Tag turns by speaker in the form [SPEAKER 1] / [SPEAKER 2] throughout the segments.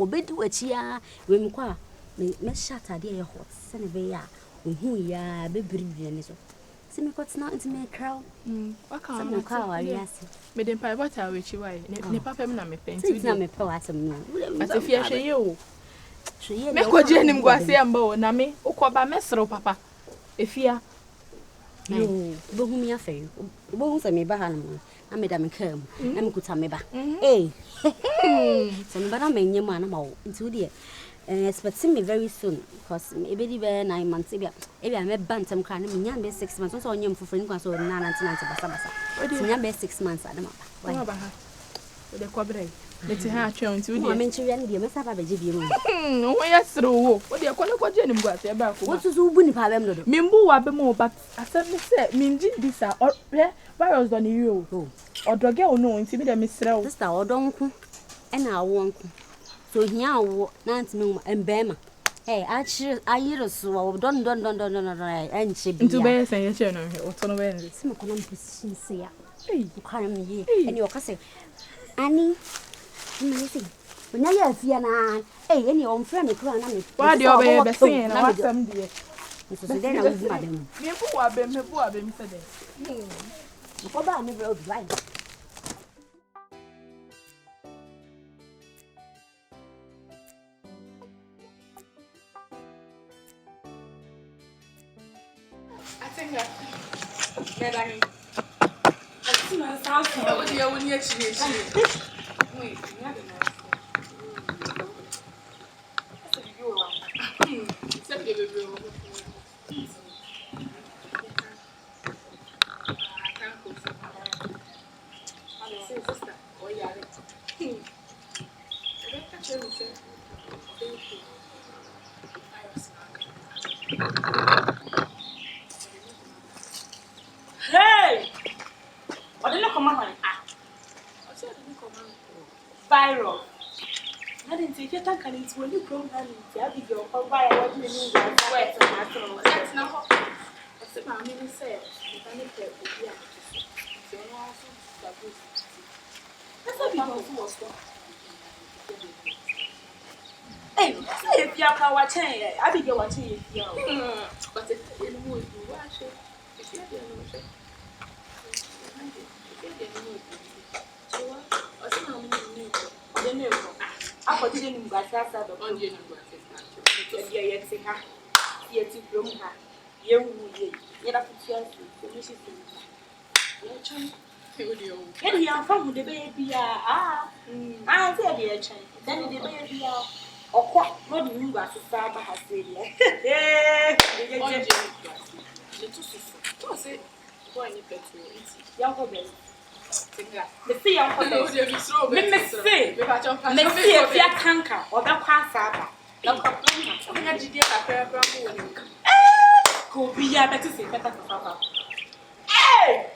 [SPEAKER 1] obedi wachia we mkwa me shata de ye hot sene be ya ohu ya be biribi ne so se me kotna nti me kraw
[SPEAKER 2] waka
[SPEAKER 1] me kwa wari ase
[SPEAKER 2] me dem pa bota we chi wai ne papa me na me penti
[SPEAKER 1] nti na me pe wasem no
[SPEAKER 2] ati fi ahwe o
[SPEAKER 1] hwe
[SPEAKER 2] me ko je nim gwase amba o na me ukoba mesro papa efia
[SPEAKER 1] yo bo hu mi afa bo hu se me ba hanum na me da me kam na me kuta me ba so me ba na me nyem ana ma wo nti wo de expecting me very soon because ebedi be 9 months ebia me bantem kra na me nya be 6 months so onyem foforo nkwa so na nanti basa so nya be 6 months adama
[SPEAKER 2] ba ba ha o de kobre leti ha atwe nti wo de
[SPEAKER 1] me nchiri ne de me saba ba gibi mu
[SPEAKER 2] wo yesro wo o de kono kwaje nim gwase e ba ko
[SPEAKER 1] wo tuzu bu ni pa bem dodo
[SPEAKER 2] mimbu wa be mo but asem me se minji bisa o virus don you o odoge o no nti me de me sre wo
[SPEAKER 1] sister odonku e na awonku so hia wo nanti me embema ayiro so wo don enche bia
[SPEAKER 2] ntu be sen ye che no o to no be nzi
[SPEAKER 1] se me kono position se ya kwa me ye eni o kase ani amazing when you are here na any on friend me kura na me
[SPEAKER 2] wa de obe be sen na wasam de
[SPEAKER 1] so so dey na wo madam
[SPEAKER 2] me bu wa be me se de
[SPEAKER 1] ko ba me bro right
[SPEAKER 2] I think that what do you want here to wait, not enough.
[SPEAKER 3] Hey! What did you come on? Viral. I didn't take your tank and it's when you program it. I be your papa. I want you to know where to matter. That's not what I said. My mini said, you can't tell me. So, no, also, that's what people was. Hey, say if you are watching, I be your watching if you are. But if you know, you watch it. If you don't know, I put it in my class. I don't want you to go. Yes, yes, you have. You have to tell you. And you are from the baby. I said, dear child. Then the baby or what? Not you as a father has said. The sea of the Messi, if you can't or the passa. Could be a better say better for Papa. Hey!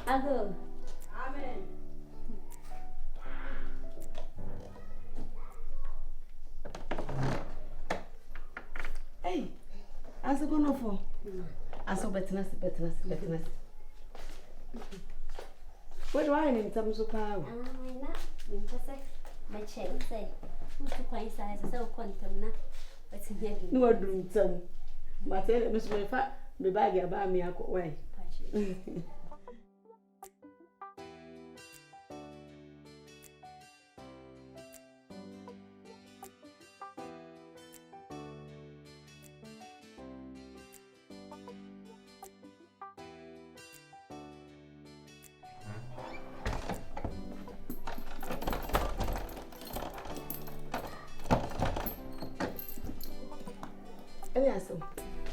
[SPEAKER 1] Hello.
[SPEAKER 3] Amen. Hey, how's it going for? I saw betterness. What do I need some super?
[SPEAKER 1] My chair say, who's the point size so quantum na? But
[SPEAKER 3] No, I don't tell. But tell Miss Mayfa, the bag about me, I could wait.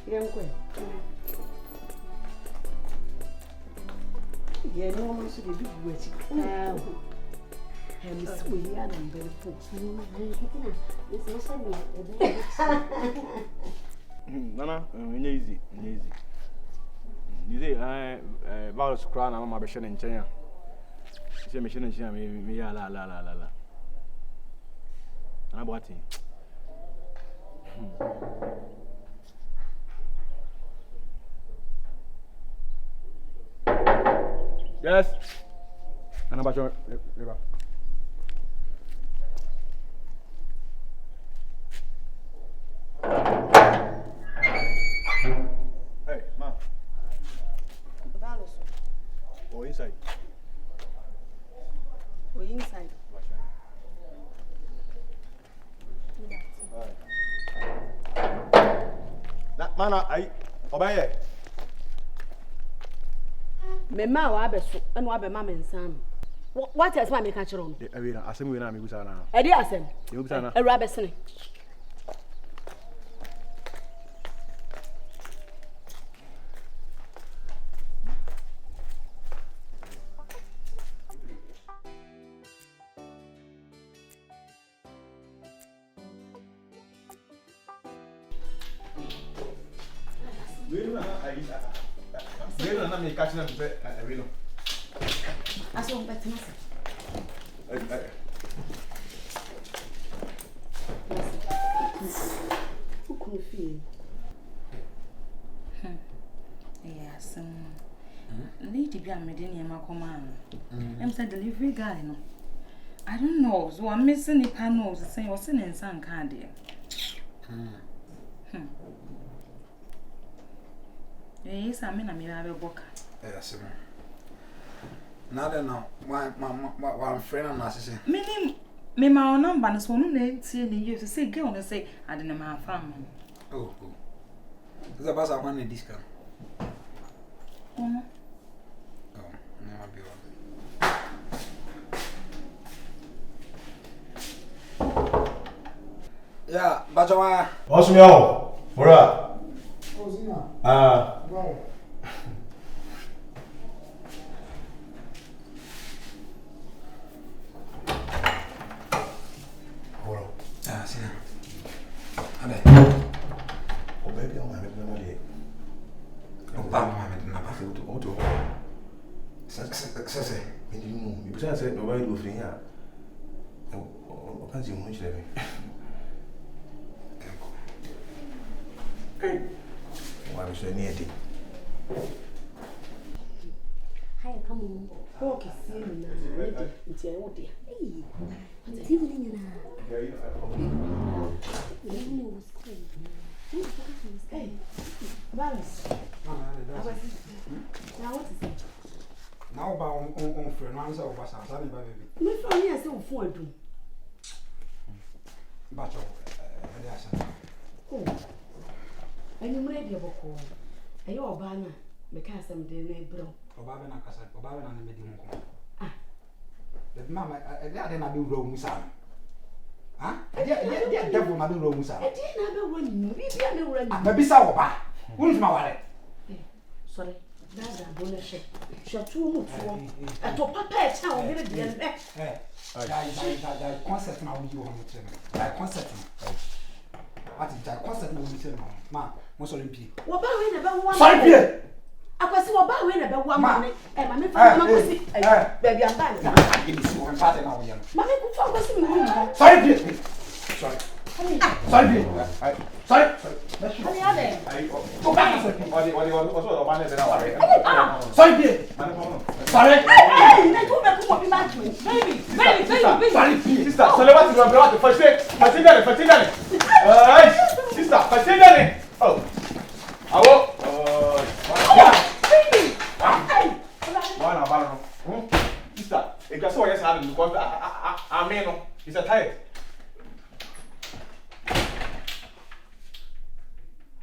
[SPEAKER 2] Yankwe. Yeah, no one should be waiting. And Miss William and Belfort.
[SPEAKER 4] Nana, easy. You say, Val's crown, I'm a machine in China. She machine in China, me, la. And I'm watching. Yes. And about your river. Hey, ma. Go inside.
[SPEAKER 2] Go inside.
[SPEAKER 4] That man, I obey.
[SPEAKER 2] Me ma wa abeso eno abema me nsan. What else ma me ka kire no?
[SPEAKER 4] Awira, asem we na me gusa na.
[SPEAKER 2] E di asem.
[SPEAKER 4] You gusa na.
[SPEAKER 2] Eru abesene.
[SPEAKER 4] We're not me catching up to bed. I will.
[SPEAKER 1] I saw better.
[SPEAKER 2] Who could feel?
[SPEAKER 5] Yes, Lady be a Medina command. I'm said delivery guy. No, I don't know. So I'm missing the panels. The same was in some candy. Yes, I mean, I have a book.
[SPEAKER 6] Yes, now then, now, one friend and assistant.
[SPEAKER 5] Meaning, me, my number is one see the use to say, go on and say, I didn't know my farm.
[SPEAKER 6] Oh, the bus I want a discount.
[SPEAKER 5] Oh,
[SPEAKER 6] never be one. Yeah, but
[SPEAKER 4] What's me out? Bora.
[SPEAKER 6] Wow.
[SPEAKER 4] Bora.
[SPEAKER 6] See. Ade.
[SPEAKER 4] Oh, baby, I'm having no idea.
[SPEAKER 6] Oh, Papa, I'm having no idea.
[SPEAKER 4] Auto.
[SPEAKER 6] Success.
[SPEAKER 4] Besides, I said nobody will flee here. Oh, can't you much living? Hey. Why was I near it?
[SPEAKER 1] Hi, come on.
[SPEAKER 2] Okay, see me now. It's your old dear.
[SPEAKER 1] Hey, what's evening now?
[SPEAKER 2] Hey, Balance. Now, what is it?
[SPEAKER 6] Now about on friend, one of us are having baby.
[SPEAKER 2] My friend here still for do.
[SPEAKER 6] But
[SPEAKER 2] Oh, and you ready about call. Are you a banner? Because I'm the neighbor.
[SPEAKER 6] Obama Casa, Obama and the medium. Ah, the mamma, I didn't do wrong, son. Ah, I didn't devil, I do wrong, son.
[SPEAKER 2] I didn't know when you run.
[SPEAKER 6] Maybe so. Who's my wallet?
[SPEAKER 2] Sorry, that's a bonus. Shall 2 months. I told Papa a town, get it the back. That concert now you want to tell me. That concert. What is that concert? No, you tell me. Ma, most Olympic. What about one? Sorry, I was so about when about 1 minute. And my baby, I'm back. Give me some party now. Mammy, what's me? Sorry, sorry. Sorry. Go back a second. Sorry. Sorry. Hey, go back to what you meant. Baby. Sorry, sister. So let us go to first day. Sister. Oh. Baby. Hey. Sister, it can so yes, because I mean, it's a tired.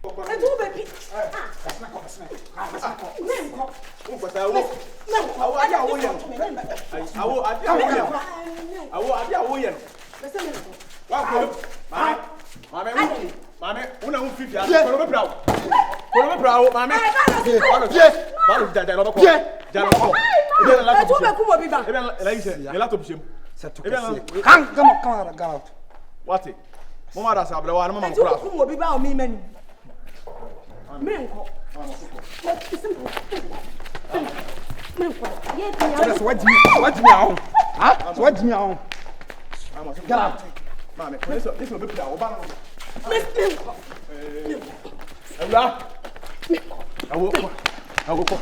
[SPEAKER 2] I do baby.
[SPEAKER 4] Mami, una un fifi. Kolo be bravo. Mami. Balo jaja lo bako. Jaja lo bako.
[SPEAKER 2] Tu be ku mo bi ba.
[SPEAKER 4] Ebe la yise. Le laptop shim.
[SPEAKER 6] Come on, go out.
[SPEAKER 4] What? Mama da sabra wa na mama
[SPEAKER 2] Tu
[SPEAKER 4] kura.
[SPEAKER 2] ku mo bi ba o mi mani. Me nko.
[SPEAKER 6] So what do you know? Huh? What do you know? Get out.
[SPEAKER 4] Mami, this will be bravo. Ba no. Ewura. Awo ko.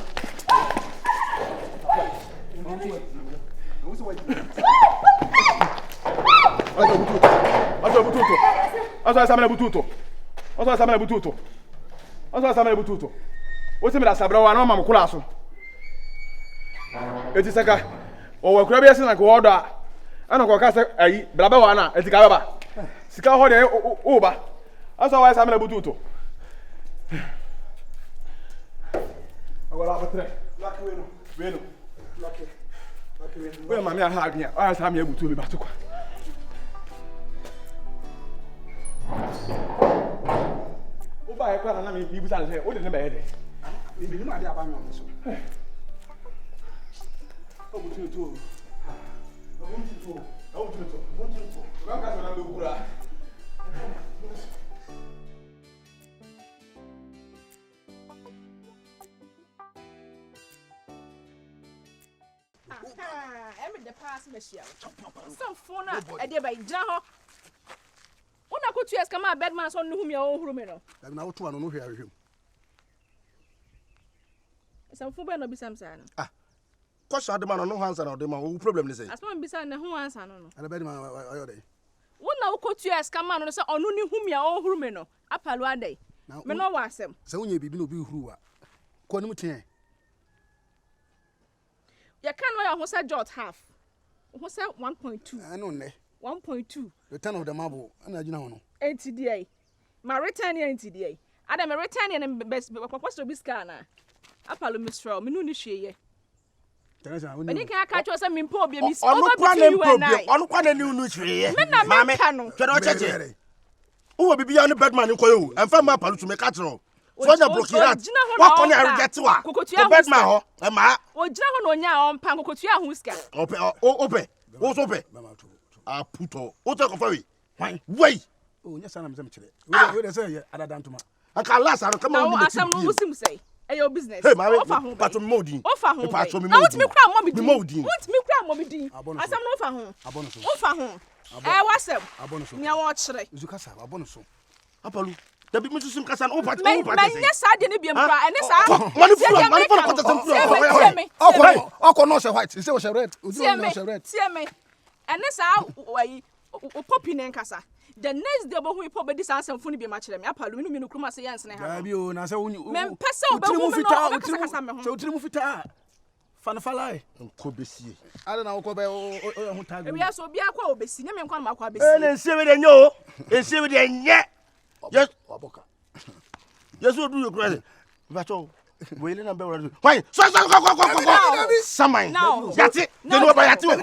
[SPEAKER 4] Asa samela bututo. O se me da sabra wa na mama kula so. Eti saka. O wa kura bi ese na ko odo a. Ana ko ka se ayi, bla ba wa na, eti ka ba. Sika ho de o ba. Asa wa samela bututo. Agora batre. Lucky wenu. Lucky wenu. We mama ha agnia. O asa me butu bi ba to kwa. O ba e kwa na me bi buta le. O de ne ba e de.
[SPEAKER 6] Bibi no ade aba nwa so.
[SPEAKER 4] O bututo. Bututo. Ba ka so na be bukura.
[SPEAKER 3] The past machine. Some phone at the by Jaho. When I could ask my bad man, so knew whom your own room.
[SPEAKER 6] I'm now to know here him.
[SPEAKER 3] Some food no be some sign.
[SPEAKER 7] Question the man no answer now the man who problem is.
[SPEAKER 3] As one beside the who answer no.
[SPEAKER 6] And the bed man day.
[SPEAKER 3] When I could ask a man, so on whom your own room. Apalo day. Me no was him.
[SPEAKER 6] So when you be no be who are. Quantum.
[SPEAKER 3] You can't know what's jot half. What's that 1.2?
[SPEAKER 6] I know ne.
[SPEAKER 3] 1.2.
[SPEAKER 6] Return of the marble. And I know.
[SPEAKER 3] NTDA. My return NTDA. Adam a return and best what's to be scanner. Apalo Miss Row, Minuni she. When you can't catch us, I mean, poor be Miss
[SPEAKER 7] on quite a new tree. Mamma, who will be beyond the bedman in Koyo and find my pal to make catch roll. So I block your hat. What on I get to her? Bedman, and my
[SPEAKER 3] or John on ya on Pancotia Huska.
[SPEAKER 7] Open. What's open? Ah, puto. What talk of why? Wait.
[SPEAKER 6] Oh, yes, I'm cemetery. What say other than to my.
[SPEAKER 7] I can't last. I come on.
[SPEAKER 3] As some Muslim say. Your business.
[SPEAKER 7] Hey, my but molding.
[SPEAKER 3] Offer home.
[SPEAKER 7] Now, what's me crown, Mommy? Molding.
[SPEAKER 3] What's me crown, Mommy? As I'm offer home. Offer home. What's up? Near watch.
[SPEAKER 6] Zucasa, a bonus.
[SPEAKER 7] Apollo. The big Mrs. Cassan open.
[SPEAKER 3] Yes, I didn't be a cry, and it's
[SPEAKER 6] oh, no, so white. It's a red.
[SPEAKER 3] See me. And this out way popping in Casa. The next day, we probably this answer funny be much. I'm Apollo, you know, Kuma say yes, and I have you. And I say, men pass over so to move it out. Fanafalai.
[SPEAKER 7] Could be see.
[SPEAKER 6] I don't know.
[SPEAKER 3] We are so be a quo, be seen him and come back.
[SPEAKER 7] And see with no, and see with yet. Yes, yes, we'll do your credit. That's all. Wailing and better. Why? Somebody. That's it. You know about that's it.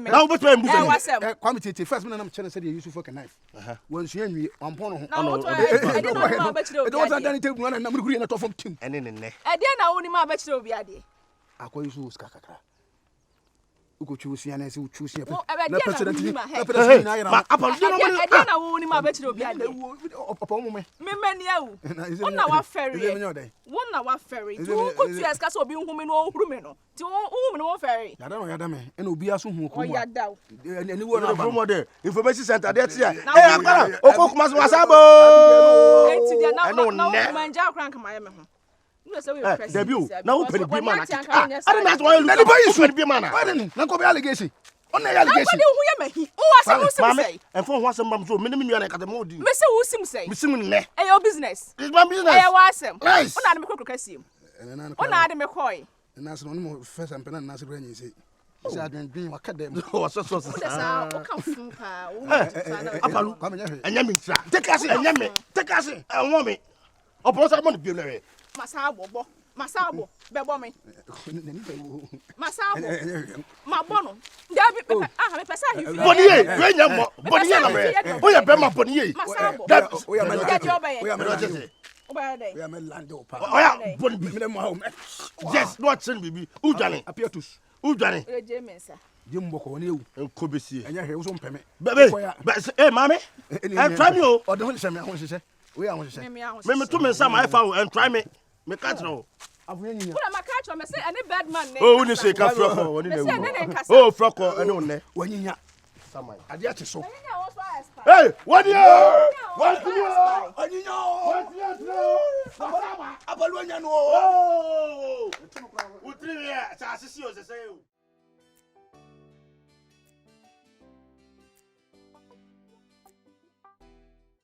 [SPEAKER 7] Now, but
[SPEAKER 6] come to first minute, I'm trying to say you use a fucking knife. Once you and on Pono, I don't want any table and I'm going to from Tim.
[SPEAKER 7] And in the neck.
[SPEAKER 3] I didn't know only my bachelor be idea.
[SPEAKER 6] I call you Skaka. Who could choose and who choose your
[SPEAKER 3] president?
[SPEAKER 6] Me.
[SPEAKER 3] One hour ferry. 2 good years, Castle being woman or women. 2 women or ferry.
[SPEAKER 6] I don't know, Yadame, and will be a soon who
[SPEAKER 3] call ya down.
[SPEAKER 6] And you were
[SPEAKER 7] from there. Information center, that's here. Hey, Masabo.
[SPEAKER 3] I don't know, man, Jack Crank, my
[SPEAKER 7] debut. Now open the man. I don't know why you should be man.
[SPEAKER 6] Why didn't Nanko allegation? On the allegation.
[SPEAKER 3] Oh, I say.
[SPEAKER 7] And for once a month, so many million at the mood.
[SPEAKER 3] Mr. Who say?
[SPEAKER 7] Missing
[SPEAKER 3] your business.
[SPEAKER 7] It's my business.
[SPEAKER 3] I was him.
[SPEAKER 7] Nice.
[SPEAKER 3] On Adam Crocasium. On Adam McCoy.
[SPEAKER 6] And that's no first and pen and Nancy Granny say. I didn't dream what cut them.
[SPEAKER 7] Oh, so. And Yammy, take us and Yammy, take us and woman. Oppose I want to be Masabo, Bebomi. Masabo, Mabono. I have a Boniye, when you mo, Boniye na me. Oh ya bema Boniye. That
[SPEAKER 6] oh ya me
[SPEAKER 2] We are Lando.
[SPEAKER 7] oh ya Boniye. Yes, no action bibi. Ujane.
[SPEAKER 6] Apietus.
[SPEAKER 7] Ujane.
[SPEAKER 6] Jimbo ko ni ewu.
[SPEAKER 7] Nkobesi.
[SPEAKER 6] Enya hwe wo so mpeme.
[SPEAKER 7] Bebe. Hey mami. Try me oh.
[SPEAKER 6] O de ho hye me ahon hye. We ahon hye.
[SPEAKER 7] Me to me say my fa and try me. Me catch no.
[SPEAKER 6] Avunya nyinya.
[SPEAKER 3] Put my catch on me say any bad man name.
[SPEAKER 7] Oh, we say ka froko, we na oh, froko, ene one.
[SPEAKER 6] Wanyinya. Samai. Ade ache so.
[SPEAKER 7] Hey, what you? What you?
[SPEAKER 6] Wanyinya.
[SPEAKER 7] What you?
[SPEAKER 6] Abalu anya no.
[SPEAKER 7] Oh. Utri ya, sa asisi o se say.